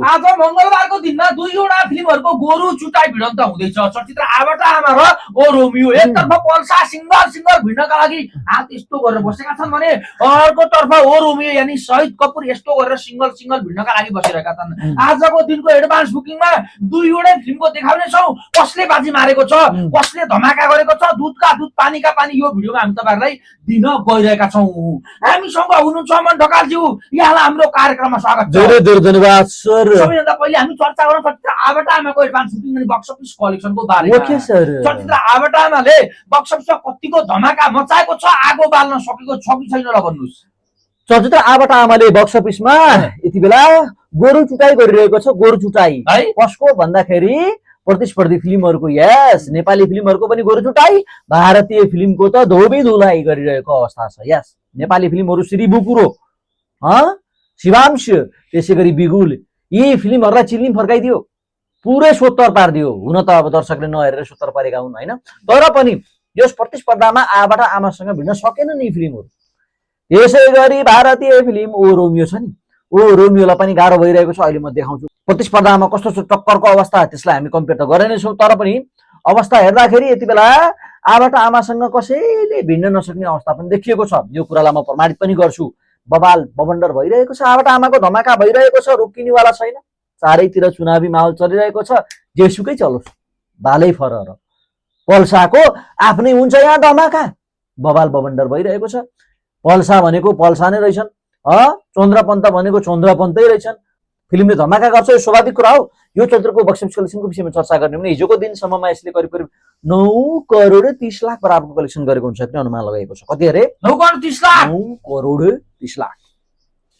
आज मंगलबारको दिनमा दुईवटा फिल्महरुको गोरु चुटाई भिडन्त हुँदैछ। चलचित्र आबाट आमा र ओ रोमियो एकतर्फ पल्सा सिंगल सिंगल भिड्नका लागि हात यस्तो गरेर बसेका छन् भने अर्कोतर्फ ओ रोमियो यानी शहीद कपुर यस्तो गरेर सिंगल सिंगल भिड्नका लागि बसिरहेका छन्। आजको दिनको एडभान्स बुकिङमा दुईवटै फिल्मको देखाउने छौं। कसले बाजी मारेको छ, कसले धमाका गरेको छ, दुधका दुध पानीका पानी यो भिडियोमा हामी तपाईहरुलाई दिन गइरहेका छौं। हामीसँग हुनुहुन्छ मन ढकालज्यू, यहाँलाई हाम्रो कार्यक्रममा स्वागत छ। धेरै धेरै धन्यवाद सर। सबैभन्दा पहिले हामी चर्चा गरौँ चलचित्र आबाट आमाको एडभान्स बुकिङ अनि बक्स अफिस कलेक्सनको बारेमा। Okay sir. चलचित्र आबाट आमाले बक्स अफिसमा कतिको धमाका मचाएको छ, आगो बाल्न सकेको छ कि छैन ल भन्नुस्। चलचित्र आबाट आमाले बक्स अफिसमा यति बेला गोरु चुटाई गरिरहेको छ। गोरु चुटाई है कसको भन्दाखेरि प्रतिस्पर्धी फिल्महरुको, यस नेपाली फिल्महरुको पनि गोरु चुटाई, भारतीय फिल्मको त धोबी धुलाई गरिरहेको अवस्था छ। यस नेपाली फिल्महरु श्री बुकुरो, शिवांश, त्यसैगरी बिगुल, यी फिल्महरुलाई चिल्लिम फर्काइदियो, पुरै सोत्तर पारिदियो। हुन त अब दर्शकले नहेरेर सोत्तर पारेका हुन् हैन, तर पनि यस प्रतिस्पर्धामा आबाट आमासँग भिड्न सकेन नि फिल्महरु। त्यसैगरी भारतीय फिल्म ओ रोमियो छ नि, ओ रोमियोलाई पनि गाह्रो भइरहेको छ। अहिले म देखाउँछु प्रतिस्पर्धामा कस्तो छ टक्करको अवस्था, त्यसलाई हामी कम्पेयर त गरेनै छौं, तर पनि अवस्था हेर्दाखेरि यति बेला आबाट आमासँग कसैले भिड्न नसक्ने अवस्था पनि देखिएको छ। यो कुरालाई म प्रमाणित पनि गर्छु। बबाल बबन्डर भइरहेको छ, आबाट आमाको धमाका भइरहेको छ, रोकिनेवाला छैन। चारैतिर चुनावी माहौल चलिरहेको छ, जेसुकै चलोस्, बालै फरर। पल्साको आफ्नै हुन्छ यहाँ धमाका, बबाल बबन्डर भइरहेको छ। पल्सा भनेको पल्सा नै रहेछन्, चन्द्रपन्त भनेको चन्द्रपन्तै रहेछन्। फिल्मले धमाका गर्छ, यो स्वाभाविक कुरा हो। यो चलचित्रको बक्स अफिस कलेक्सनको विषयमा चर्चा गर्ने भने हिजोको दिनसम्ममा यसले करिब करिब 9 करोड 30 लाख बराबरको कलेक्सन गरेको हुन्छ भन्ने अनुमान लगाएको छ। कति अरे 9 करोड 30 लाख। 9 करोड 30 लाख।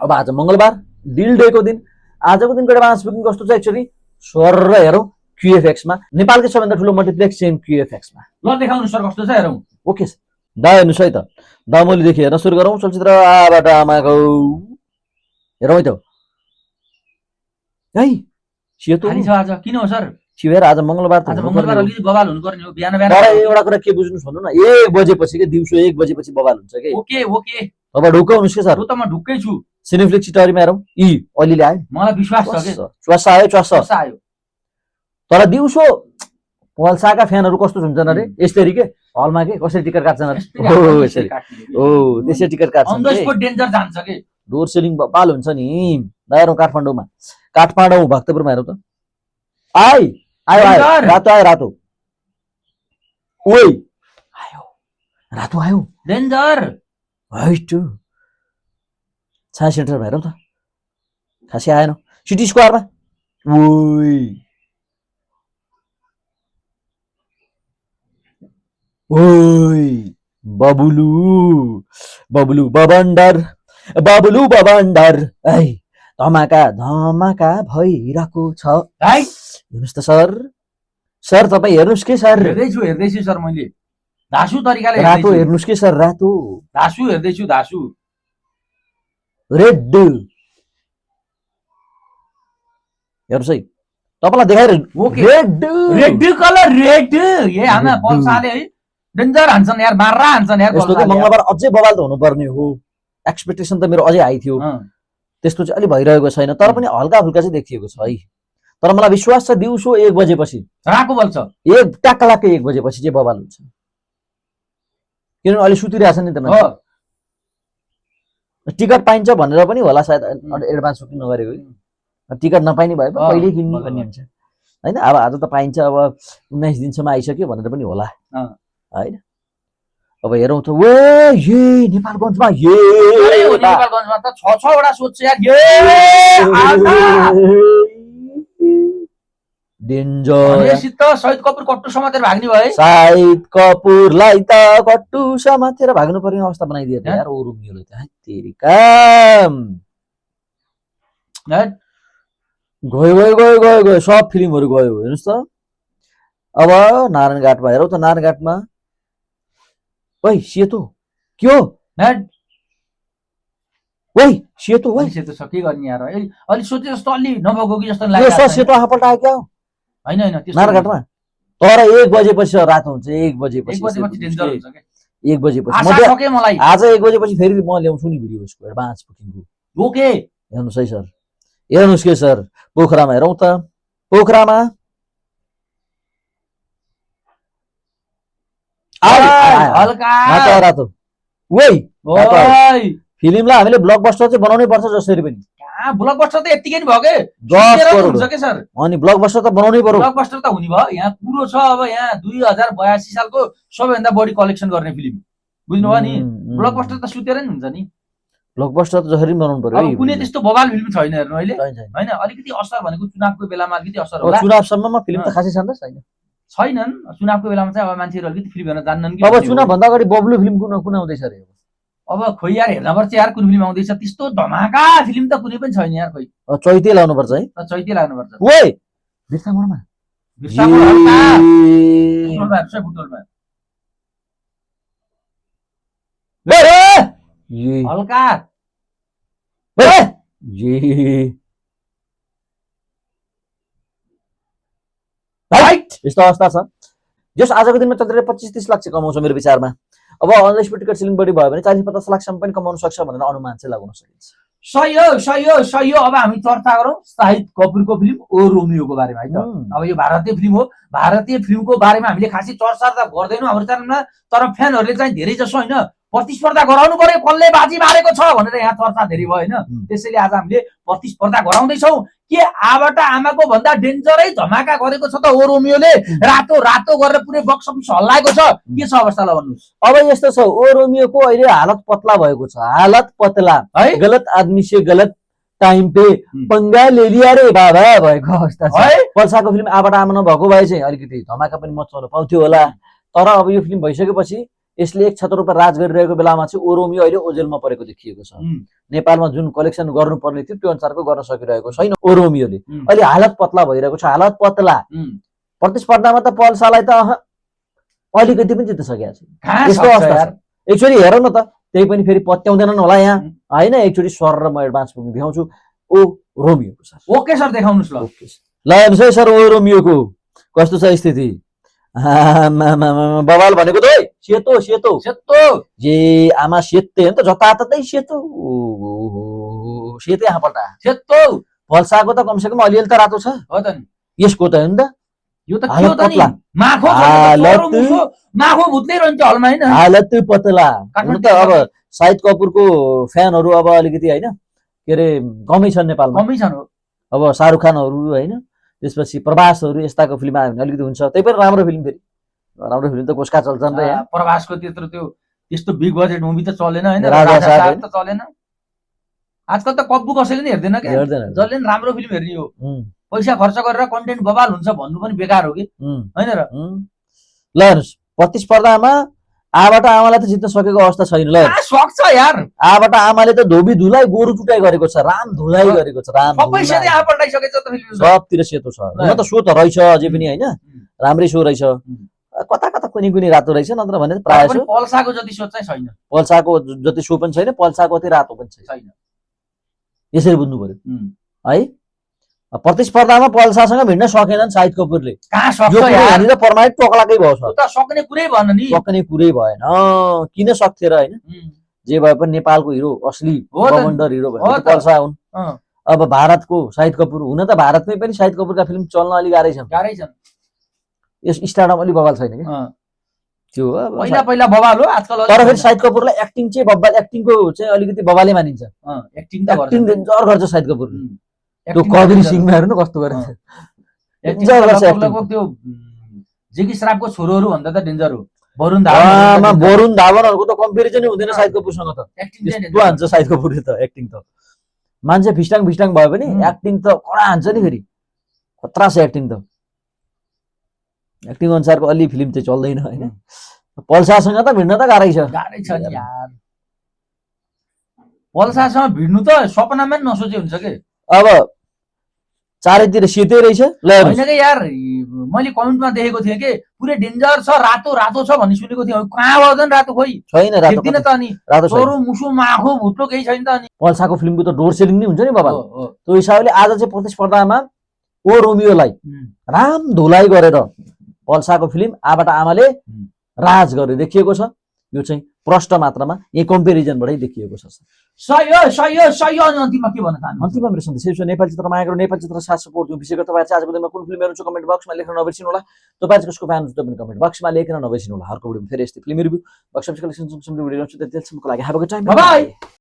अब आज मंगलबार डिल डेको दिन, आजको दिनको एडभान्स बुकिङ कस्तो छ एक्चुअली सर हेरौँ क्यूएफएक्स मा, नेपालकै सबैभन्दा ठुलो मल्टिप्लेक्स चेन क्यूएफएक्स मा। ल देखाउनु सर कस्तो छ हेरौँ। ओके दा हेर्नुस् है त, दामोलीदेखि हेर्न सुरु गरौँ। चलचित्र आबाट आमाको हेरौँ है त। है सेतो खाली छ आज किन हो सर? शिवेर आज मंगलबार त आज मंगलबार अलि बवाल हुनु पर्ने हो। बिहान तर एउटा कुरा के बुझ्नुस् भन्नु न, 1 बजेपछि के दिउँसो 1 बजेपछि बवाल हुन्छ के। ओके ओके अब ढुकाउनुस् के सर। हो त म ढुक्कै छु। सिनेफ्लिक्स स्टोरीमा हेरौँ। अलिले आयो, मलाई विश्वास छ के च्वास आयो, च्वास आयो। तर दिउँसो पल्साका फ्यानहरु कस्तो हुन्छन् अरे यसरी के हलमा के कसरी टिकट काट्छन् अरे। ओ यसरी, ओ त्यसै टिकट काट्छन्। अन द स्पट डेन्जर जान्छ के। डोर सेलिङ बवाल हुन्छ नि। हेरौँ काठमाडौँमा, काठमाडौँ भक्तपुरमा हेरौँ त। आयो आयो रातो आयो, रातो ओइ आयो, रातो आयो, डेन्जर हाइट साइन्स सेन्टरमा हेरौँ त। खासै आएन। सिटी स्क्वायरमा ओइ ओइ बबुलु बबुलु बबन्डर, बबुलु बबन्डर। है धमाका धमाका भइरहेको छ। है हेर्नुस् त सर। सर तपाईँ हेर्नुस् के सर। हेर्दैछु सर मैले धासु तरिकाले रातो हेर्नुस् के सर। रातो धासु हेर्दैछु धासु। रेड हेर्नुस् है तपाईँलाई देखाइरहेको। Red red colour red. ए आमा पल्साले है डेन्जर हान्छन् यार, मार्रा हान्छन् यार। यस्तो चाहिँ मंगलबार अझै बवाल त हुनुपर्ने हो। एक्सपेक्टेसन त मेरो अझै हाई थियो, त्यस्तो चाहिँ अलि भइरहेको छैन, तर पनि हल्का फुल्का चाहिँ देखिएको छ है। तर मलाई विश्वास छ दिउँसो 1 बजेपछि राको बल्छ, एक टाक्लाकै 1 बजेपछि चाहिँ बवाल हुन्छ। किनभने अलि सुतिरहेछ नि त मान्छे। टिकट पाइन्छ भनेर पनि होला सायद एडभान्स बुकिङ नगरेको। टिकट नपाइने भए पहिले किन्ने भन्ने हुन्छ हैन। अब आज त पाइन्छ, अब 19 दिनसम्म आइसक्यो भनेर पनि होला हैन। अब हेरौँ त। वे ये नेपालगञ्जमा नेपालगञ्जमा त 6 वटा सोध्छ यार। डेन्जर। यसित शहीद कपुर कट्टु समातेर भाग्ने भए। शहीद कपुरलाई त कट्टु समातेर भाग्नु पर्ने अवस्था बनाइदियो त यार ओ रोमियोले त। तेरी काम गयो गयो गयो गयो गयो सब फिल्महरु गयो। हेर्नुस् त। अब नारायणघाटमा हेरौँ त। नारायणघाटमा ओइ सेतो के हो? ओइ सेतो, ओइ सेतो छ के गर्ने यार। अलि सोचे जस्तो अलि नभएको कि जस्तो लाग्यो। यो सेतो आफल्ट आयो क्या हैन हैन नारायणघाटमा। तर 1 बजेपछि रातो हुन्छ। 1 बजेपछि डेन्जर हुन्छ के। 1 बजेपछि आशा सके मलाई। आज 1 बजेपछि फेरि म ल्याउँछु नि भिडियो यसको एडभान्स बुकिङको। ओके हेर्नुस् है सर। हेर्नुहोस् के सर, पोखरामा हेरौँ त, पोखरामा हल्का रातो वही ओइ फिल्मलाई हामीले ब्लकबस्टर चाहिँ बनाउनै पर्छ जसरी पनि। कहाँ ब्लकबस्टर त यतिकै नि भयो के 10 सुतेर करोड हुन्छ के सर अनि ब्लकबस्टर त बनाउनै पर्यो। ब्लकबस्टर त हुने भयो। यहाँ कुरो छ अब यहाँ 2082 सालको सबैभन्दा बढी कलेक्सन गर्ने फिल्म बुझ्नुभयो नि। ब्लकबस्टर त सुतेर नि हुन्छ नि। ब्लकबस्टर त जसरी पनि बनाउनु पर्यो अब कुनै त्यस्तो बवाल फिल्म छैन हेर्नु अहिले छैन छैन। हैन। अलिकति असर भनेको चुनावको बेलामा अलिकति असर अब होला। चुनावसम्ममा फिल्म त खासै छन् त छैन। छैनन् चुनावको बेलामा चाहिँ अब मान्छेहरू अलिकति फिल्म हेर्न जान्नन् कि अब भन्ने हो। चुनाव भन्दा अगाडि बब्लु फिल्म कुन आउँदैछ अरे? अब खोइ यार हेर्न पर्छ यार कुन फिल्म आउँदैछ। त्यस्तो धमाका फिल्म त कुनै पनि छैन यार खोइ। चैते लाउनुपर्छ है। चैते लाग्नुपर्छ। ओए बिर्सामोडमा बिर्साको हल्का फुटबलमा हेर्छ फुटबलमा हल्का यस्तो अवस्था छ। जस आजको दिनमा चन्द्रले 25-30 लाख चाहिँ कमाउँछ मेरो विचारमा। अब अनलाइन टिकट सेलिङ बढी भयो भने 40-50 लाखसम्म पनि कमाउन सक्छ भनेर अनुमान चाहिँ लगाउन सकिन्छ। सही हो सही हो सही हो। अब हामी चर्चा गरौँ शाहिद कपुरको फिल्म ओ रोमियोको बारेमा है त। अब यो भारतीय फिल्म हो। भारतीय फिल्मको बारेमा हामीले खासै चर्चा त गर्दैनौँ हाम्रो च्यानलमा। तर फ्यानहरूले चाहिँ धेरै जसो होइन प्रतिस्पर्धा गराउनु पर्यो कसले बाजी मारेको छ भनेर यहाँ चर्चा धेरै भयो होइन। त्यसैले आज हामीले प्रतिस्पर्धा गराउँदैछौँ के आबाट आमाको भन्दा डेन्जरै धमाका गरेको छ त ओ रोमियोले। रातो रातो गरेर पुरै बक्स अफिस हल्लाएको छ। के छ अवस्था ल भन्नुहोस्। अब यस्तो छ ओ रोमियोको अहिले हालत पतला भएको छ। हालत पतला है गलत आदमी से गलत टाइम पे पंगा ले लिया रे बाबा भएको अवस्था छ। है पल्साको फिल्म आबाट आमा नभएको भए चाहिँ अलिकति धमाका पनि मचाउन पाउँथ्यो होला। तर अब यो फिल्म भइसकेपछि यसले एक छत्रको राज गरिरहेको बेलामा चाहिँ ओ रोमियो अहिले ओजेलमा परेको देखिएको छ। नेपालमा जुन कलेक्सन गर्नुपर्ने थियो त्यो अनुसारको गर्न सकिरहेको छैन ओ रोमियोले। अहिले हालत पतला भइरहेको छ। हालत पतला प्रतिस्पर्धामा त पल्सालाई त अलिकति पनि जित्न सकेको छैन। यस्तो अवस्था छ। एकचोटि हेरौँ न त त्यही पनि फेरि पत्याउँदैनन् होला यहाँ होइन। एकचोटि सर र म एडभान्स पुग्नु देखाउँछु ओ रोमियोको सर। ओके सर देखाउनुहोस् ल। ल हेर्नुहोस् है सर ओ रोमियोको कस्तो छ स्थिति। बवाल भनेको त सेतो सेतो सेतो जे आमा सेते हो नि त जताततै सेतो सेतै आँपल्टा सेतो। पल्साको त कमसेकम अलिअलि त रातो छ हो त नि। यसको त हो नि त यो त के हो त नि माखो माखो भुत्दै रहन्छ हलमा हैन। हालत पतला हुन त अब शाहिद कपुरको फ्यानहरू अब अलिकति होइन के अरे कमै छन् नेपालमा। कमै छन् हो। अब शाहरुख खानहरू होइन त्यसपछि प्रभासहरू यस्ताको फिल्म आयो भने अलिकति हुन्छ। त्यही पनि राम्रो फिल्म फेरि राम्रो फिल्म त कसका चल्छन् र यहाँ। प्रभासको त्यत्रो त्यो त्यस्तो बिग बजेट मुभी त चलेन हैन। राजा साहब त चलेन। आजकल त कब्बु कसैले नि हेर्दैन के। जसले नि राम्रो फिल्म हेर्ने हो। पैसा खर्च गरेर कन्टेन्ट बवाल हुन्छ भन्नु पनि बेकार हो कि हैन र। ल हेर्नुहोस् प्रतिस्पर्धामा आबाट आमालाई त जित्न सकेको अवस्था छैन। ल सक्छ यार। आबाट आमाले त धोबी धुलाई गोरु चुटाइ गरेको छ। राम धुलाई गरेको छ। राम सबै सेतो यहाँ पल्टाइसकेछ त फिल्म। सबतिर सेतो छ। हुन त सो त रहेछ अझै पनि होइन राम्रै सो रहेछ। कता कता कुनै कुनै रातो रहेछ नत्र भने प्रायः सो पल्साको जति सो चाहिँ छैन। पल्साको जति सो पनि छैन पल्साको त्यही रातो पनि छैन। यसरी बुझ्नु पर्यो है। प्रतिस्पर्धामा पल्सासँग भिड्न सकेनन् शाहिद कपुरले। कहाँ सक्छ यार। यहाँनिर परमानेन्ट टोक्लाकै भयो छ। त सक्ने कुरै भएन नि। सक्ने कुरै भएन किन सक्थ्यो र होइन। जे भए पनि नेपालको हिरो असली बवन्डर हिरो भनेको पल्सा हुन्। अब भारतको शाहिद कपुर हुन त भारतमै पनि शाहिद कपुरका फिल्म चल्न अलि गाह्रै छन्। यस स्टारडम अलि बवाल छैन कि त्यो पहिला पहिला बवाल हो आजकल। तर फेरि शाहिद कपुरलाई एक्टिङ चाहिँ बवाल एक्टिङको चाहिँ अलिकति बवालै मानिन्छ। एक्टिङ त गर्छ। एक्टिङ डेन्जर गर्छ शाहिद कपुर। त्यो कबीर सिंहमा हेर्नु कस्तो गरेछ। डेन्जर गर्छ एक्टिङ। त्यो जेकी श्राफको छोरोहरू भन्दा त डेन्जर हो। वरुण धावनहरुको त कम्पेरिजनै हुँदैन शाहिद कपुरसँग त। यस्तो हान्छ शाहिद कपुरले त एक्टिङ त। मान्छे फिस्टाङ फिस्टाङ भयो भने एक्टिङ त कडा हान्छ नि फेरि। खतरा छ एक्टिङ त। एक्टिङ अनुसारको अलि फिल्म चाहिँ चल्दैन हैन। पल्सासँग त भिड्न त गाह्रै छ। गाह्रै छ नि यार। पल्सासँग भिड्नु त सपनामा नि नसोचे हुन्छ के। अब चारैतिर सेतै रहेछ। ल हैन के यार मैले कमेन्टमा देखेको थिएँ के पुरै डेन्जर छ रातो रातो छ भन्ने सुनेको थिएँ। कहाँ भयो रातो खोइ छैन रातो देख्दिन त अनि रातो छोरो मुसु माखो भुट्लो केही छैन त अनि। पल्साको फिल्मको त डोर सेलिङ नै हुन्छ नि बाबा। त्यो हिसाबले आज चाहिँ प्रतिस्पर्धामा ओ रोमियोलाई राम धुलाई गरेर पल्साको फिल्म आबाट आमाले राज गरे देखिएको छ। यो चाहिँ प्रष्ट मात्रामा यही कम्पेरिजनबाटै देखिएको छ सही हो अनि अन्तिममा के भन्न चाहनुहुन्छ? अन्तिममा मेरो सन्देश यही छ, नेपाली चित्र माया गरौँ, नेपाली चित्र साथ सपोर्ट दिउँ। विशेष गरी तपाईँहरू चाहिँ आजको दिनमा कुन फिल्म हेर्नुहुन्छ कमेन्ट बक्समा लेख्न नबिर्सिनु होला। तपाईँ चाहिँ कसको फ्यान हुनुहुन्छ पनि कमेन्ट बक्समा लेख्न नबिर्सिनु होला। अर्को भिडियोमा फेरि यस्तै film review box office collection video ल्याउँछु। त्यतिसम्मको लागि have a good time. Bye-bye.